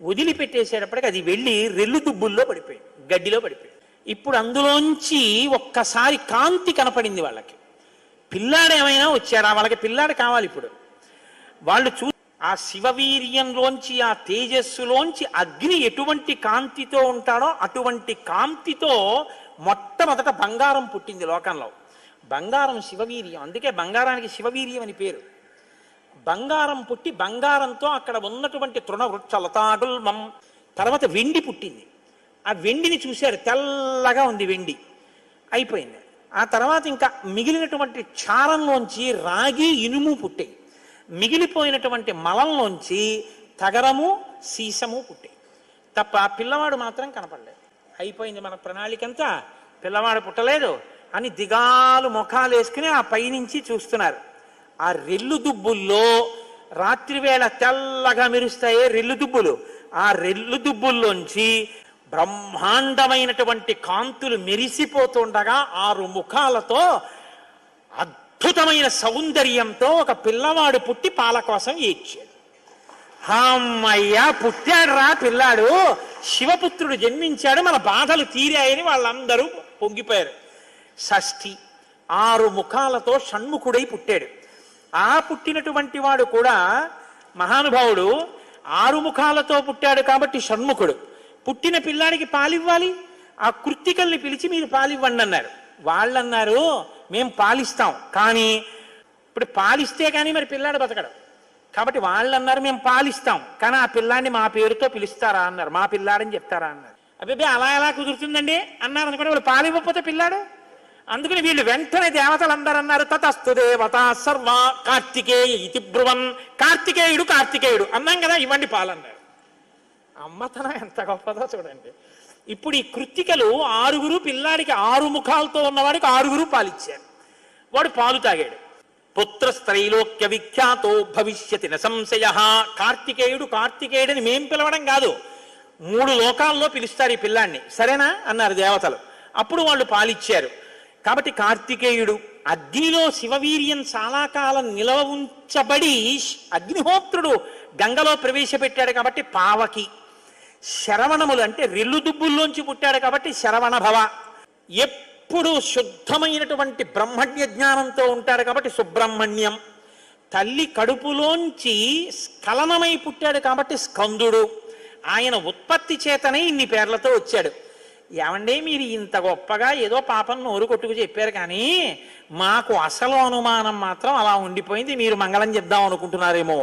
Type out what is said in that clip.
వదిలిపెట్టేసేటప్పటికి అది వెళ్ళి రెల్లు దుబ్బుల్లో పడిపోయింది, గడ్డిలో పడిపోయింది. ఇప్పుడు అందులోంచి ఒక్కసారి కాంతి కనపడింది వాళ్ళకి. పిల్లాడు ఏమైనా వచ్చారా? వాళ్ళకి పిల్లాడు కావాలి. ఇప్పుడు వాళ్ళు ఆ శివవీర్యంలోంచి, ఆ తేజస్సులోంచి అగ్ని ఎటువంటి కాంతితో ఉంటాడో అటువంటి కాంతితో మొట్టమొదట బంగారం పుట్టింది లోకంలో. బంగారం శివవీర్యం, అందుకే బంగారానికి శివవీర్యం అని పేరు. బంగారం పుట్టి బంగారంతో అక్కడ ఉన్నటువంటి తృణవృక్షలతాగుల్మం, తర్వాత వెండి పుట్టింది. ఆ వెండిని చూశారు, తెల్లగా ఉంది వెండి. అయిపోయింది. ఆ తర్వాత ఇంకా మిగిలినటువంటి చారంలోంచి రాగి ఇనుము పుట్టాయి. మిగిలిపోయినటువంటి మలంలోంచి తగరము సీసము పుట్టాయి. తప్ప పిల్లవాడు మాత్రం కనపడలేదు. అయిపోయింది మన ప్రణాళికంతా, పిల్లవాడు పుట్టలేదు అని దిగాలు ముఖాలు వేసుకుని ఆ పైనుంచి చూస్తున్నారు. ఆ రెల్లు దుబ్బుల్లో రాత్రివేళ తెల్లగా మెరుస్తాయే రెల్లు దుబ్బులు, ఆ రెల్లు దుబ్బుల్లోంచి బ్రహ్మాండమైనటువంటి కాంతులు మెరిసిపోతుండగా 6 ముఖాలతో అద్భుతమైన సౌందర్యంతో ఒక పిల్లవాడు పుట్టి పాల కోసం ఏడ్చాడు. అమ్మయ్యా, పుట్టాడు రా పిల్లాడు, శివపుత్రుడు జన్మించాడు, మన బాధలు తీరాయని వాళ్ళందరూ పొంగిపోయారు. షష్ఠి 6 ముఖాలతో షణ్ముఖుడై పుట్టాడు. ఆ పుట్టినటువంటి వాడు కూడా మహానుభావుడు 6 ముఖాలతో పుట్టాడు కాబట్టి షణ్ముఖుడు. పుట్టిన పిల్లాడికి పాలివ్వాలి, ఆ కృత్తికల్ని పిలిచి మీరు పాలివ్వండి అన్నారు. వాళ్ళన్నారు మేం పాలిస్తాం, కానీ ఇప్పుడు పాలిస్తే కానీ మరి పిల్లాడు బతకడు. కాబట్టి వాళ్ళు అన్నారు మేము పాలిస్తాం, కానీ ఆ పిల్లాడిని మా పేరుతో పిలుస్తారా అన్నారు. మా పిల్లాడని చెప్తారా అన్నారు. అబ్బే అలా ఎలా కుదురుతుందండి అన్నారు. అనుకోండి వాళ్ళు పాలివ్వకపోతే పిల్లాడు. అందుకని వీళ్ళు వెంటనే దేవతలందరూ అన్నారు తతస్తు దేవత సర్వ కార్తికేయ ఇతి బ్రువన్, కార్తికేయుడు కార్తికేయుడు అన్నాం కదా, ఇవ్వండి పాలన్నారు. అమ్మతనం ఎంత గొప్పదో చూడండి. ఇప్పుడు ఈ కృత్తికలు 6 పిల్లాడికి 6 ముఖాలతో ఉన్నవాడికి 6 పాలిచ్చారు. వాడు పాలు తాగాడు. పుత్రస్త్రైలోక్య విఖ్యాతో భవిష్యతి న సంశయ. కార్తికేయుడు కార్తికేయుడని మేం పిలవడం కాదు, 3 లోకాల్లో పిలుస్తారు ఈ పిల్లాన్ని, సరేనా అన్నారు దేవతలు. అప్పుడు వాళ్ళు పాలిచ్చారు. కాబట్టి కార్తికేయుడు అగ్నిలో శివవీర్యం చాలా కాలం నిలవ ఉంచబడి అగ్నిహోత్రుడు గంగలో ప్రవేశపెట్టాడు కాబట్టి పావకి. శరవణములు అంటే రెల్లు దుబ్బుల్లోంచి పుట్టాడు కాబట్టి శరవణ భవ. ఎప్పుడు శుద్ధమైనటువంటి బ్రహ్మణ్య జ్ఞానంతో ఉంటాడు కాబట్టి సుబ్రహ్మణ్యం. తల్లి కడుపులోంచి స్ఖలనమై పుట్టాడు కాబట్టి స్కందుడు. ఆయన ఉత్పత్తి చేతనే ఇన్ని పేర్లతో వచ్చాడు. ఏమండి మీరు ఇంత గొప్పగా ఏదో పాపం నోరు కొట్టుకు చెప్పారు, కానీ మాకు అసలు అనుమానం మాత్రం అలా ఉండిపోయింది, మీరు మంగళం చెప్దాం అనుకుంటున్నారేమో.